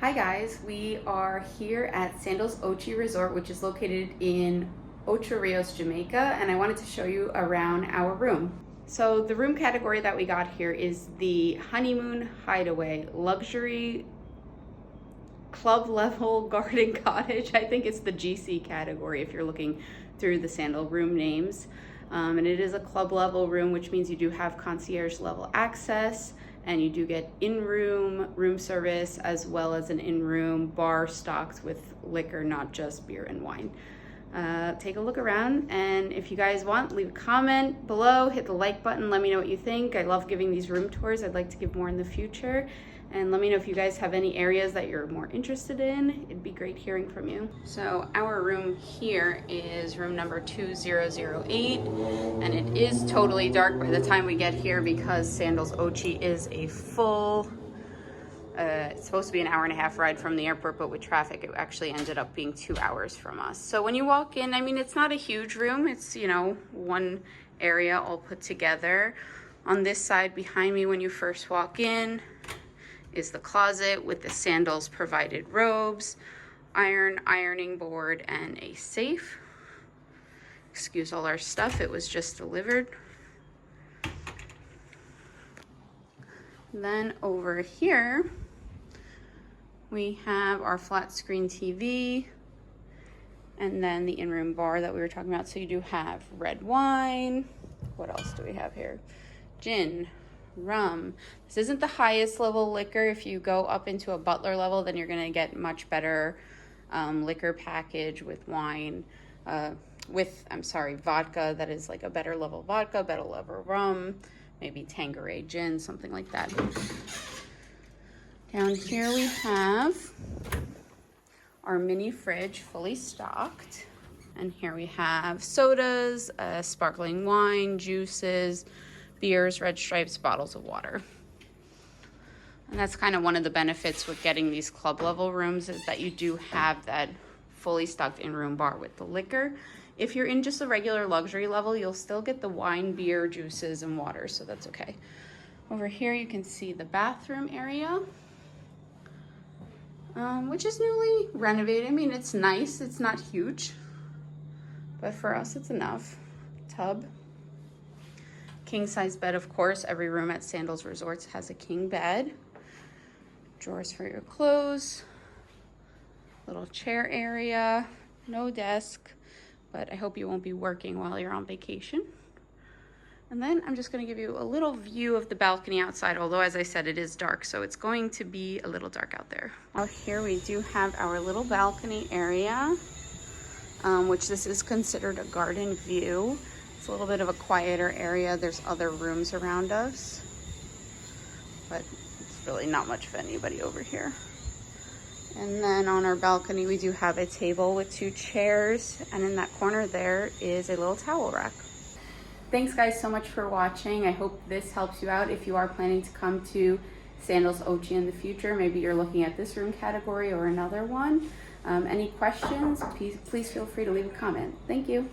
Hi guys, we are here at Sandals Ochi Resort, which is located in Ocho Rios, Jamaica, and I wanted to show you around our room. So the room category that we got here is the Honeymoon Hideaway Luxury Club Level Garden Cottage. I think it's the GC category if you're looking through the Sandal room names. And it is a club level room, which means you do have concierge level access, and you do get in-room room service as well as an in-room bar stocked with liquor, not just beer and wine. Take a look around, and if you guys want, leave a comment below, hit the like button, let me know what you think. I love giving these room tours. I'd like to give more in the future. And let me know if you guys have any areas that you're more interested in. It'd be great hearing from you. So our room here is room number 2008, and it is totally dark by the time we get here because Sandals Ochi is a full, it's supposed to be an hour-and-a-half ride from the airport, but with traffic, it actually ended up being 2 hours from us. So when you walk in, I mean, it's not a huge room. It's, you know, one area all put together. On this side behind me when you first walk in is the closet with the Sandals provided robes, ironing board, and a safe. Excuse all our stuff, it was just delivered. Then over here, we have our flat screen TV, and then the in-room bar that we were talking about. So you do have red wine. What else do we have here? Gin, rum. This isn't the highest level liquor. If you go up into a butler level, then you're gonna get much better liquor package with wine, vodka that is like a better level vodka, better level rum, maybe Tanqueray gin, something like that. Down here we have our mini fridge fully stocked. And here we have sodas, sparkling wine, juices, beers, red stripes, bottles of water. And that's kind of one of the benefits with getting these club level rooms is that you do have that fully stocked in-room bar with the liquor. If you're in just a regular luxury level, you'll still get the wine, beer, juices, and water, so that's okay. Over here you can see the bathroom area, which is newly renovated. I mean, it's nice, it's not huge, but for us it's enough. Tub. King size bed, of course. Every room at Sandals Resorts has a king bed. Drawers for your clothes. Little chair area. No desk, but I hope you won't be working while you're on vacation. And then I'm just going to give you a little view of the balcony outside, although as I said, it is dark, so it's going to be a little dark out there. Out here we do have our little balcony area, which this is considered a garden view. It's a little bit of a quieter area. There's other rooms around us, but it's really not much of anybody over here. And then on our balcony, we do have a table with 2 chairs, and in that corner there is a little towel rack. Thanks guys so much for watching. I hope this helps you out if you are planning to come to Sandals Ochi in the future. Maybe you're looking at this room category or another one. Any questions, please feel free to leave a comment. Thank you.